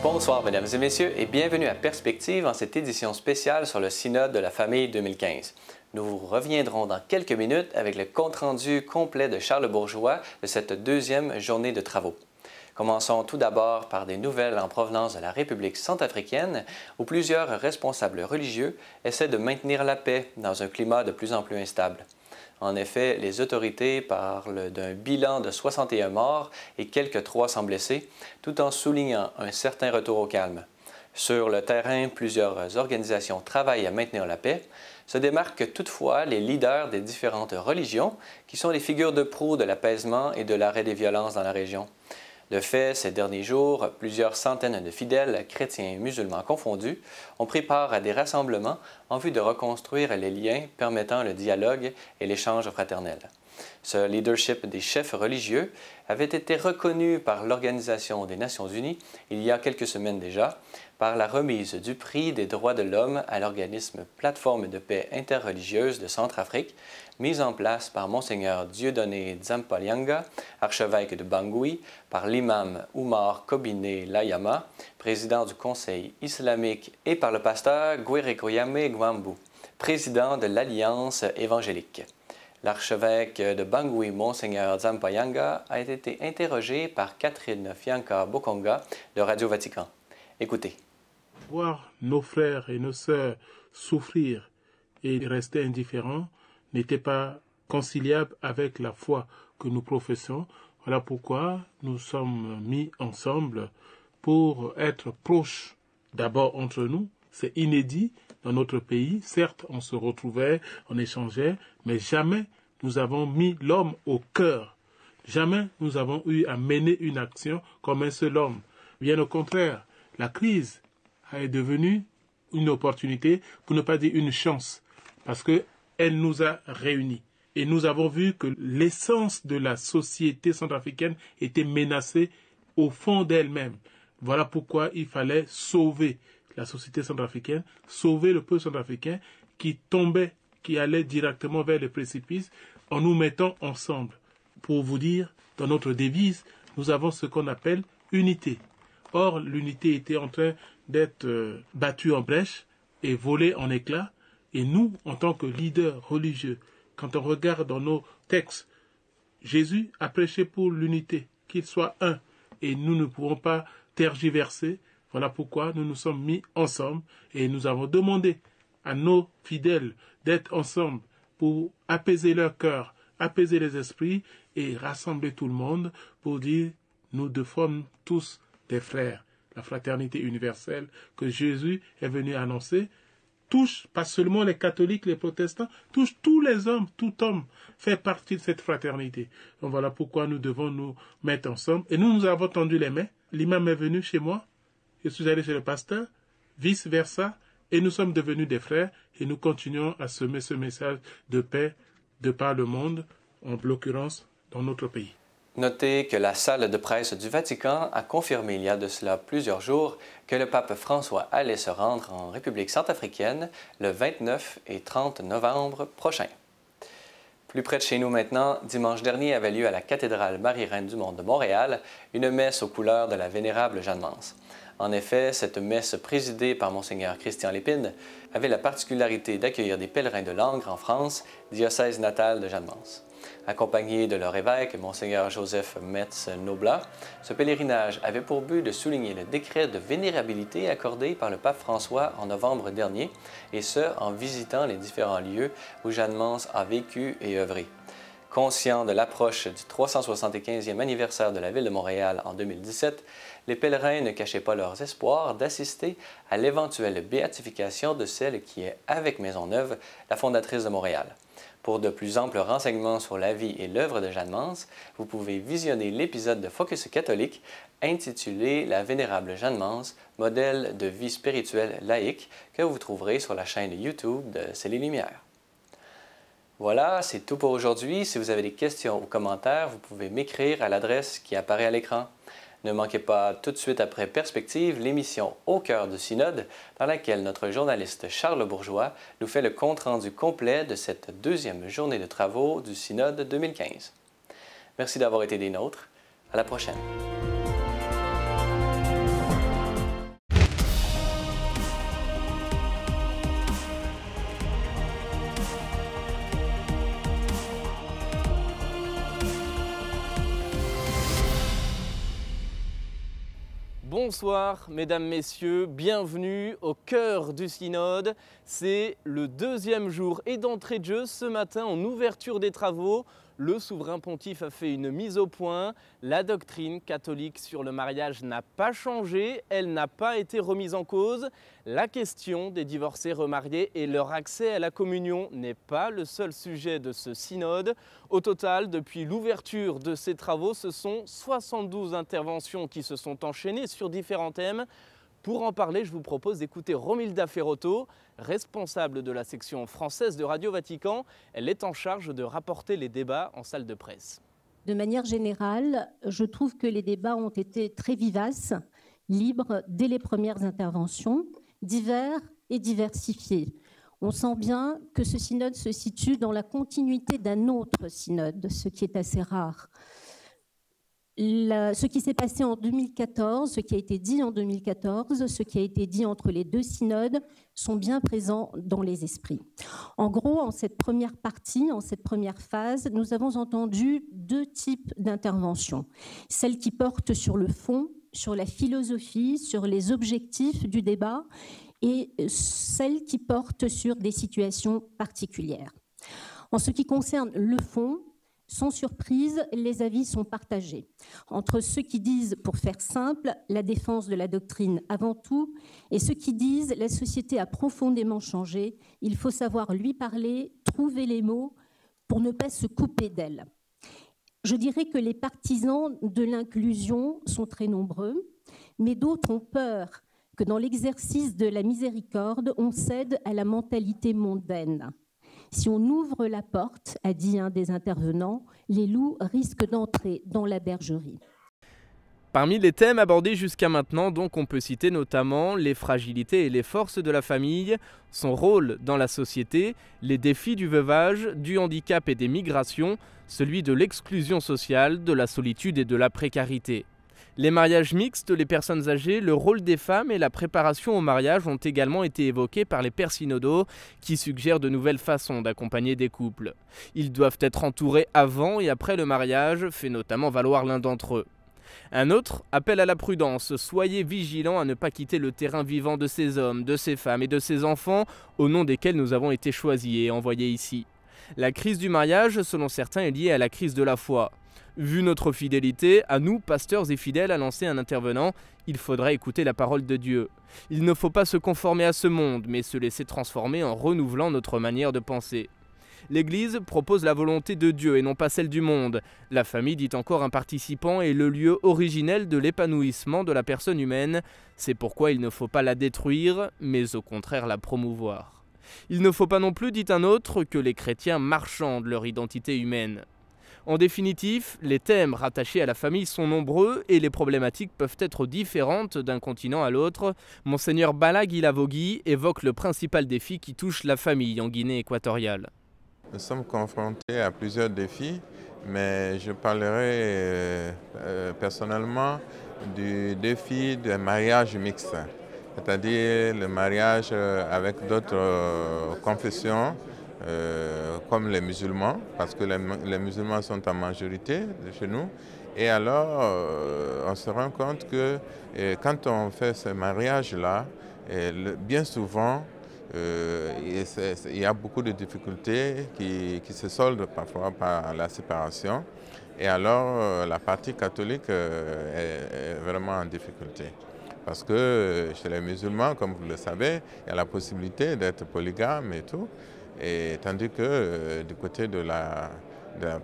Bonsoir, mesdames et messieurs, et bienvenue à Perspective en cette édition spéciale sur le Synode de la Famille 2015. Nous reviendrons dans quelques minutes avec le compte-rendu complet de Charles Bourgeois de cette deuxième journée de travaux. Commençons tout d'abord par des nouvelles en provenance de la République centrafricaine, où plusieurs responsables religieux essaient de maintenir la paix dans un climat de plus en plus instable. En effet, les autorités parlent d'un bilan de 61 morts et quelques 300 blessés, tout en soulignant un certain retour au calme. Sur le terrain, plusieurs organisations travaillent à maintenir la paix. Se démarquent toutefois les leaders des différentes religions, qui sont les figures de proue de l'apaisement et de l'arrêt des violences dans la région. De fait, ces derniers jours, plusieurs centaines de fidèles, chrétiens et musulmans confondus, ont pris part à des rassemblements en vue de reconstruire les liens permettant le dialogue et l'échange fraternel. Ce leadership des chefs religieux avait été reconnu par l'Organisation des Nations Unies il y a quelques semaines déjà, par la remise du prix des droits de l'homme à l'organisme Plateforme de paix interreligieuse de Centrafrique, mise en place par Monseigneur Dieudonné Dzampalianga, archevêque de Bangui, par l'imam Oumar Kobiné Layama, président du Conseil islamique, et par le pasteur Gwerekoyame Gwambu, président de l'Alliance évangélique. L'archevêque de Bangui, Monseigneur Dzampalianga, a été interrogé par Catherine Fianca Bokonga de Radio Vatican. Écoutez. Voir nos frères et nos sœurs souffrir et rester indifférents n'était pas conciliable avec la foi que nous professons. Voilà pourquoi nous sommes mis ensemble pour être proches d'abord entre nous. C'est inédit dans notre pays. Certes, on se retrouvait, on échangeait, mais jamais nous avons mis l'homme au cœur. Jamais nous avons eu à mener une action comme un seul homme. Bien au contraire, la crise est devenue une opportunité, pour ne pas dire une chance, parce qu'elle nous a réunis. Et nous avons vu que l'essence de la société centrafricaine était menacée au fond d'elle-même. Voilà pourquoi il fallait sauver la société centrafricaine, sauver le peuple centrafricain qui tombait, qui allait directement vers le précipice, en nous mettant ensemble. Pour vous dire, dans notre devise, nous avons ce qu'on appelle unité. Or, l'unité était en train d'être battue en brèche et volée en éclats. Et nous, en tant que leaders religieux, quand on regarde dans nos textes, Jésus a prêché pour l'unité, qu'il soit un. Et nous ne pouvons pas tergiverser. Voilà pourquoi nous nous sommes mis ensemble et nous avons demandé à nos fidèles d'être ensemble pour apaiser leur cœur, apaiser les esprits et rassembler tout le monde pour dire nous deux sommes tous des frères. La fraternité universelle que Jésus est venu annoncer touche pas seulement les catholiques, les protestants, touche tous les hommes, tout homme fait partie de cette fraternité. Donc voilà pourquoi nous devons nous mettre ensemble. Et nous avons tendu les mains. L'imam est venu chez moi, je suis allé chez le pasteur, vice-versa, et nous sommes devenus des frères et nous continuons à semer ce message de paix de par le monde, en l'occurrence dans notre pays. Notez que la salle de presse du Vatican a confirmé il y a de cela plusieurs jours que le pape François allait se rendre en République centrafricaine le 29 et 30 novembre prochain. Plus près de chez nous maintenant, dimanche dernier avait lieu à la cathédrale Marie-Reine du Monde de Montréal une messe aux couleurs de la vénérable Jeanne Mance. En effet, cette messe présidée par Monseigneur Christian Lépine avait la particularité d'accueillir des pèlerins de Langres en France, diocèse natale de Jeanne Mance. Accompagné de leur évêque, Monseigneur Joseph Metz-Noblat, ce pèlerinage avait pour but de souligner le décret de vénérabilité accordé par le pape François en novembre dernier, et ce, en visitant les différents lieux où Jeanne Mance a vécu et œuvré. Conscients de l'approche du 375e anniversaire de la ville de Montréal en 2017, les pèlerins ne cachaient pas leurs espoirs d'assister à l'éventuelle béatification de celle qui est, avec Maisonneuve, la fondatrice de Montréal. Pour de plus amples renseignements sur la vie et l'œuvre de Jeanne Mance, vous pouvez visionner l'épisode de Focus catholique intitulé « La vénérable Jeanne Mance, modèle de vie spirituelle laïque » que vous trouverez sur la chaîne YouTube de C'est les Lumières. Voilà, c'est tout pour aujourd'hui. Si vous avez des questions ou commentaires, vous pouvez m'écrire à l'adresse qui apparaît à l'écran. Ne manquez pas tout de suite après Perspective l'émission Au cœur du synode dans laquelle notre journaliste Charles Bourgeois nous fait le compte-rendu complet de cette deuxième journée de travaux du synode 2015. Merci d'avoir été des nôtres. À la prochaine. Bonsoir mesdames, messieurs, bienvenue au cœur du synode. C'est le deuxième jour et d'entrée de jeu ce matin en ouverture des travaux. Le souverain pontife a fait une mise au point. La doctrine catholique sur le mariage n'a pas changé, elle n'a pas été remise en cause. La question des divorcés remariés et leur accès à la communion n'est pas le seul sujet de ce synode. Au total, depuis l'ouverture de ces travaux, ce sont 72 interventions qui se sont enchaînées sur différents thèmes. Pour en parler, je vous propose d'écouter Romilda Ferrotto, responsable de la section française de Radio Vatican. Elle est en charge de rapporter les débats en salle de presse. De manière générale, je trouve que les débats ont été très vivaces, libres dès les premières interventions, divers et diversifiés. On sent bien que ce synode se situe dans la continuité d'un autre synode, ce qui est assez rare. Ce qui s'est passé en 2014, ce qui a été dit en 2014, ce qui a été dit entre les deux synodes sont bien présents dans les esprits. En gros, en cette première partie, en cette première phase, nous avons entendu deux types d'interventions. Celle qui porte sur le fond, sur la philosophie, sur les objectifs du débat, et celle qui porte sur des situations particulières. En ce qui concerne le fond, sans surprise, les avis sont partagés entre ceux qui disent, pour faire simple, la défense de la doctrine avant tout, et ceux qui disent la société a profondément changé, il faut savoir lui parler, trouver les mots pour ne pas se couper d'elle. Je dirais que les partisans de l'inclusion sont très nombreux, mais d'autres ont peur que dans l'exercice de la miséricorde, on cède à la mentalité mondaine. Si on ouvre la porte, a dit un des intervenants, les loups risquent d'entrer dans la bergerie. Parmi les thèmes abordés jusqu'à maintenant, donc, on peut citer notamment les fragilités et les forces de la famille, son rôle dans la société, les défis du veuvage, du handicap et des migrations, celui de l'exclusion sociale, de la solitude et de la précarité. Les mariages mixtes, les personnes âgées, le rôle des femmes et la préparation au mariage ont également été évoqués par les pères synodaux qui suggèrent de nouvelles façons d'accompagner des couples. Ils doivent être entourés avant et après le mariage, fait notamment valoir l'un d'entre eux. Un autre appelle à la prudence, soyez vigilants à ne pas quitter le terrain vivant de ces hommes, de ces femmes et de ces enfants au nom desquels nous avons été choisis et envoyés ici. La crise du mariage, selon certains, est liée à la crise de la foi. Vu notre fidélité, à nous, pasteurs et fidèles, a lancé un intervenant, il faudra écouter la parole de Dieu. Il ne faut pas se conformer à ce monde, mais se laisser transformer en renouvelant notre manière de penser. L'Église propose la volonté de Dieu et non pas celle du monde. La famille, dit encore un participant, est le lieu originel de l'épanouissement de la personne humaine. C'est pourquoi il ne faut pas la détruire, mais au contraire la promouvoir. Il ne faut pas non plus, dit un autre, que les chrétiens marchandent leur identité humaine. En définitive, les thèmes rattachés à la famille sont nombreux et les problématiques peuvent être différentes d'un continent à l'autre. Monseigneur Balag Ilavogui évoque le principal défi qui touche la famille en Guinée équatoriale. Nous sommes confrontés à plusieurs défis, mais je parlerai personnellement du défi du mariage mixte, c'est-à-dire le mariage avec d'autres confessions, comme les musulmans, parce que les musulmans sont en majorité chez nous. Et alors, on se rend compte que quand on fait ce mariage-là, bien souvent, il y a beaucoup de difficultés qui se soldent parfois par la séparation. Et alors, la partie catholique est vraiment en difficulté. Parce que chez les musulmans, comme vous le savez, il y a la possibilité d'être polygame et tout. Et tandis que du côté de la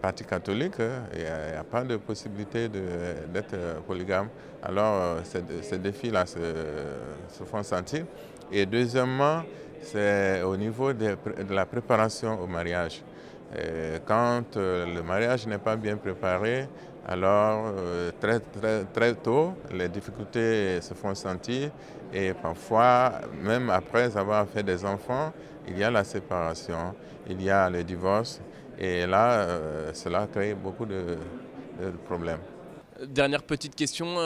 partie catholique, il n'y a pas de possibilité d'être polygame. Alors, ces défis-là se font sentir. Et deuxièmement, c'est au niveau de la préparation au mariage. Quand le mariage n'est pas bien préparé, alors très tôt, les difficultés se font sentir et parfois, même après avoir fait des enfants, il y a la séparation, il y a le divorce et là, cela crée beaucoup de problèmes. Dernière petite question,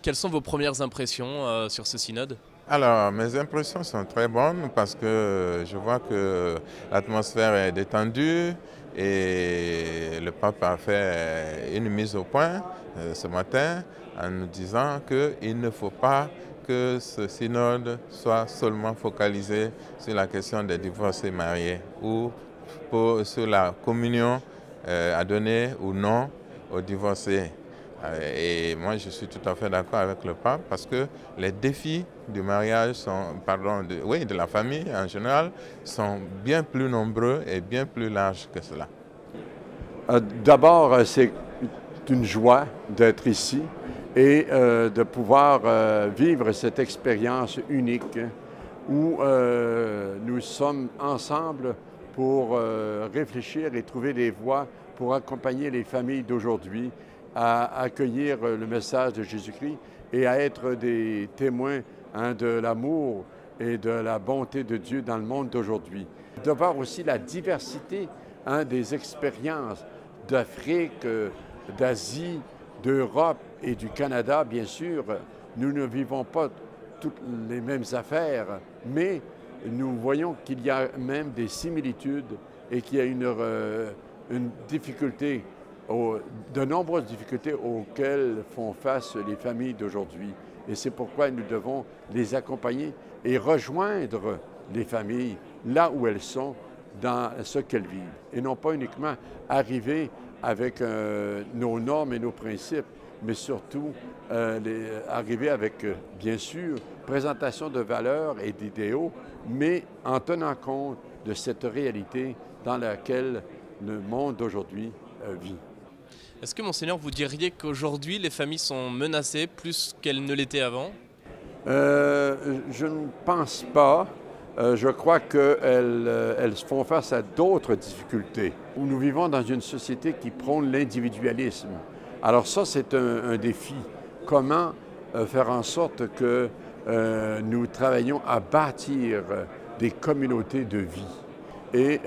quelles sont vos premières impressions sur ce synode ? Alors, mes impressions sont très bonnes parce que je vois que l'atmosphère est détendue et le pape a fait une mise au point ce matin en nous disant qu'il ne faut pas que ce synode soit seulement focalisé sur la question des divorcés mariés ou sur la communion à donner ou non aux divorcés. Et moi, je suis tout à fait d'accord avec le pape parce que les défis du mariage de la famille en général sont bien plus nombreux et bien plus larges que cela. D'abord, c'est une joie d'être ici et de pouvoir vivre cette expérience unique où nous sommes ensemble pour réfléchir et trouver des voies pour accompagner les familles d'aujourd'hui à accueillir le message de Jésus-Christ et à être des témoins de l'amour et de la bonté de Dieu dans le monde d'aujourd'hui. De voir aussi la diversité des expériences d'Afrique, d'Asie, d'Europe et du Canada, bien sûr. Nous ne vivons pas toutes les mêmes affaires, mais nous voyons qu'il y a même des similitudes et qu'il y a une difficulté, de nombreuses difficultés auxquelles font face les familles d'aujourd'hui. Et c'est pourquoi nous devons les accompagner et rejoindre les familles là où elles sont dans ce qu'elles vivent. Et non pas uniquement arriver avec nos normes et nos principes, mais surtout arriver avec, bien sûr, présentation de valeurs et d'idéaux, mais en tenant compte de cette réalité dans laquelle le monde d'aujourd'hui vit. Est-ce que, Monseigneur, vous diriez qu'aujourd'hui, les familles sont menacées plus qu'elles ne l'étaient avant? Je ne pense pas. Je crois qu'elles font face à d'autres difficultés. Nous vivons dans une société qui prône l'individualisme. Alors ça, c'est un défi. Comment faire en sorte que nous travaillons à bâtir des communautés de vie? Et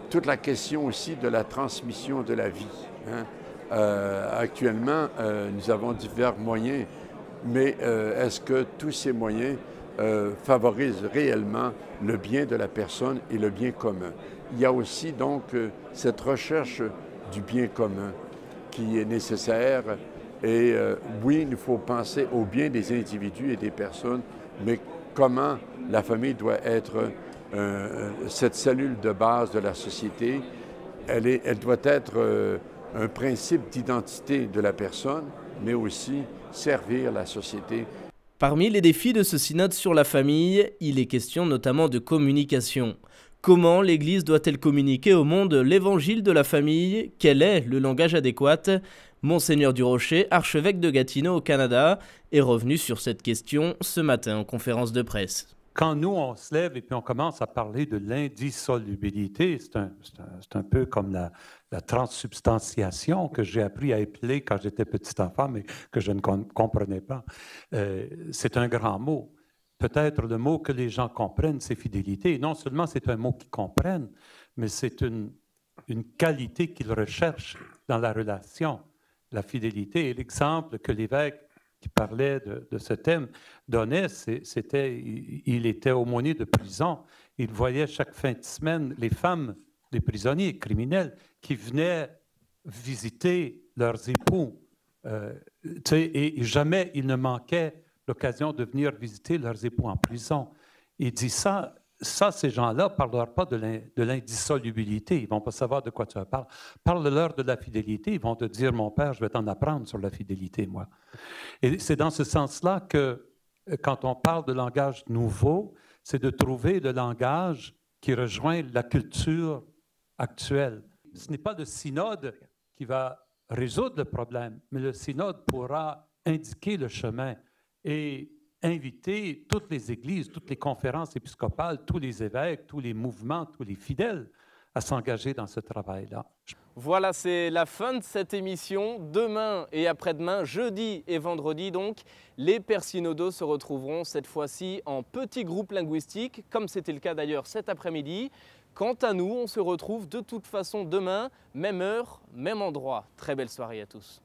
toute la question aussi de la transmission de la vie. Actuellement, nous avons divers moyens, mais est-ce que tous ces moyens favorisent réellement le bien de la personne et le bien commun? Il y a aussi donc cette recherche du bien commun qui est nécessaire. Et oui, il faut penser au bien des individus et des personnes, mais comment la famille doit être cette cellule de base de la société. Elle doit être un principe d'identité de la personne, mais aussi servir la société. Parmi les défis de ce synode sur la famille, il est question notamment de communication. Comment l'Église doit-elle communiquer au monde l'évangile de la famille? Quel est le langage adéquat? Monseigneur Durocher, archevêque de Gatineau au Canada, est revenu sur cette question ce matin en conférence de presse. Quand nous, on se lève et puis on commence à parler de l'indissolubilité, c'est un peu comme la transsubstantiation que j'ai appris à épeler quand j'étais petit enfant, mais que je ne comprenais pas. C'est un grand mot. Peut-être le mot que les gens comprennent, c'est fidélité. Et non seulement c'est un mot qu'ils comprennent, mais c'est une qualité qu'ils recherchent dans la relation, la fidélité. Et l'exemple que l'évêque qui parlait de ce thème donnait, il était aumônier de prison. Il voyait chaque fin de semaine les femmes des prisonniers criminels qui venaient visiter leurs époux. Et jamais il ne manquait l'occasion de venir visiter leurs époux en prison. Il dit ça, ces gens-là ne parleront pas de l'indissolubilité. Ils ne vont pas savoir de quoi tu parles. Parle-leur de la fidélité. Ils vont te dire, mon père, je vais t'en apprendre sur la fidélité, moi. Et c'est dans ce sens-là que, quand on parle de langage nouveau, c'est de trouver le langage qui rejoint la culture actuelle. Ce n'est pas le synode qui va résoudre le problème, mais le synode pourra indiquer le chemin et inviter toutes les églises, toutes les conférences épiscopales, tous les évêques, tous les mouvements, tous les fidèles à s'engager dans ce travail-là. Voilà, c'est la fin de cette émission. Demain et après-demain, jeudi et vendredi donc, les Pères synodaux se retrouveront cette fois-ci en petits groupes linguistiques, comme c'était le cas d'ailleurs cet après-midi. Quant à nous, on se retrouve de toute façon demain, même heure, même endroit. Très belle soirée à tous.